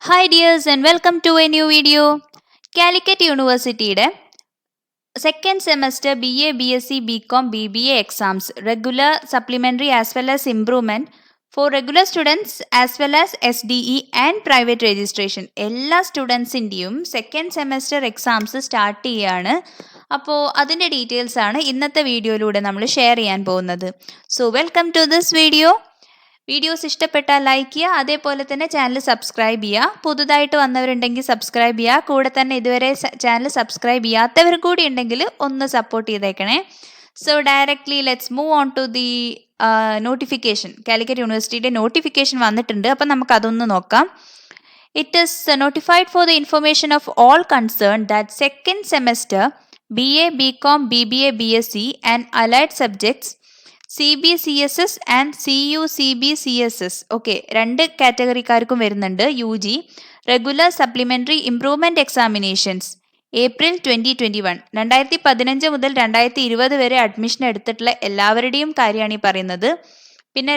Hi dears and welcome to a new video. Calicut യൂണിവേഴ്സിറ്റിയുടെ second semester BA, BSc, BCom, BBA exams regular supplementary as well as improvement for regular students as well as SDE and private registration എല്ലാ സ്റ്റുഡൻസിൻ്റെയും second semester exams start ചെയ്യുകയാണ്. അപ്പോൾ അതിൻ്റെ details ആണ് ഇന്നത്തെ വീഡിയോയിലൂടെ നമ്മൾ ഷെയർ ചെയ്യാൻ പോകുന്നത്. So welcome to this video. Videos ഇഷ്ടപ്പെട്ടാൽ ലൈക്ക് ചെയ്യുക, അതേപോലെ തന്നെ ചാനൽ സബ്സ്ക്രൈബ് ചെയ്യുക. പുതുതായിട്ട് വന്നവരുണ്ടെങ്കിൽ സബ്സ്ക്രൈബ് ചെയ്യുക. കൂടെ തന്നെ ഇതുവരെ ചാനൽ സബ്സ്ക്രൈബ് ചെയ്യാത്തവർ കൂടി ഉണ്ടെങ്കിൽ ഒന്ന് സപ്പോർട്ട് ചെയ്തേക്കണേ. So directly let's move on to the notification. Calicut യൂണിവേഴ്സിറ്റിയുടെ നോട്ടിഫിക്കേഷൻ വന്നിട്ടുണ്ട്. അപ്പം നമുക്കതൊന്ന് നോക്കാം. It is notified for the information of all concerned that second semester BA, BCom, BBA, BSc and allied subjects CBCSS and CUCBCSS okay, രണ്ട് കാറ്റഗറിക്കാർക്കും വരുന്നുണ്ട്. UG regular supplementary improvement examinations April 2021 2015 മുതൽ 2020 വരെ admission എടുത്തിട്ടുള്ള എല്ലാവരുടെയും കാര്യമാണ് ഈ പറയുന്നത്. പിന്നെ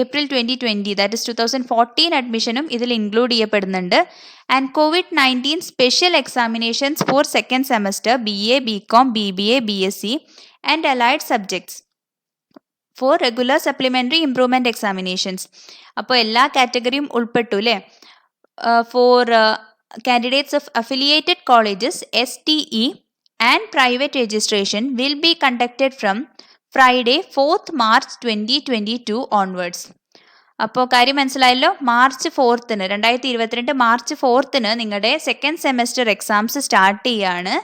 April 2020 ദാറ്റ് ഇസ് 2014 അഡ്മിഷനും ഇതിൽ ഇൻക്ലൂഡ് ചെയ്യപ്പെടുന്നുണ്ട്. And COVID-19 special examinations four second semester BA, BCom, BBA, BSc and allied subjects four regular supplementary improvement examinations. അപ്പോൾ എല്ലാ കാറ്റഗറിയും ഉൾപ്പെട്ടു അല്ലേ. Four candidates of affiliated colleges SDE and private registration will be conducted from Friday 4th March 2022 onwards. അപ്പോൾ കാര്യം മനസ്സിലായല്ലോ. March 4th 2022 March 4th നിങ്ങളുടെ second semester exams start ചെയ്യാണ്.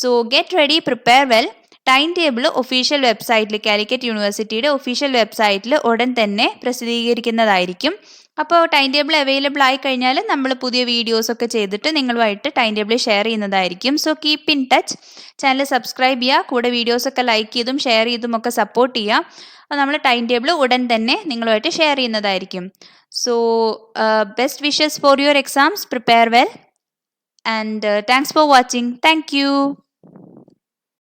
So get ready, prepare well. Time table official വെബ്സൈറ്റിൽ, കാലിക്കറ്റ് യൂണിവേഴ്സിറ്റിയുടെ official വെബ്സൈറ്റിൽ ഉടൻ തന്നെ പ്രസിദ്ധീകരിക്കുന്നതായിരിക്കും. അപ്പോൾ ടൈം ടേബിൾ അവൈലബിൾ ആയി കഴിഞ്ഞാൽ നമ്മൾ പുതിയ വീഡിയോസൊക്കെ ചെയ്തിട്ട് നിങ്ങളുമായിട്ട് ടൈം ടേബിൾ ഷെയർ ചെയ്യുന്നതായിരിക്കും. So keep in touch. Channel subscribe ചെയ്യുക, കൂടെ വീഡിയോസൊക്കെ ലൈക്ക് ചെയ്തും ഷെയർ ചെയ്തും ഒക്കെ സപ്പോർട്ട് ചെയ്യുക. അപ്പോൾ നമ്മൾ ടൈം ടേബിൾ ഉടൻ തന്നെ നിങ്ങളുമായിട്ട് ഷെയർ ചെയ്യുന്നതായിരിക്കും. So best wishes for your exams. Prepare well and thanks for watching. Thank you.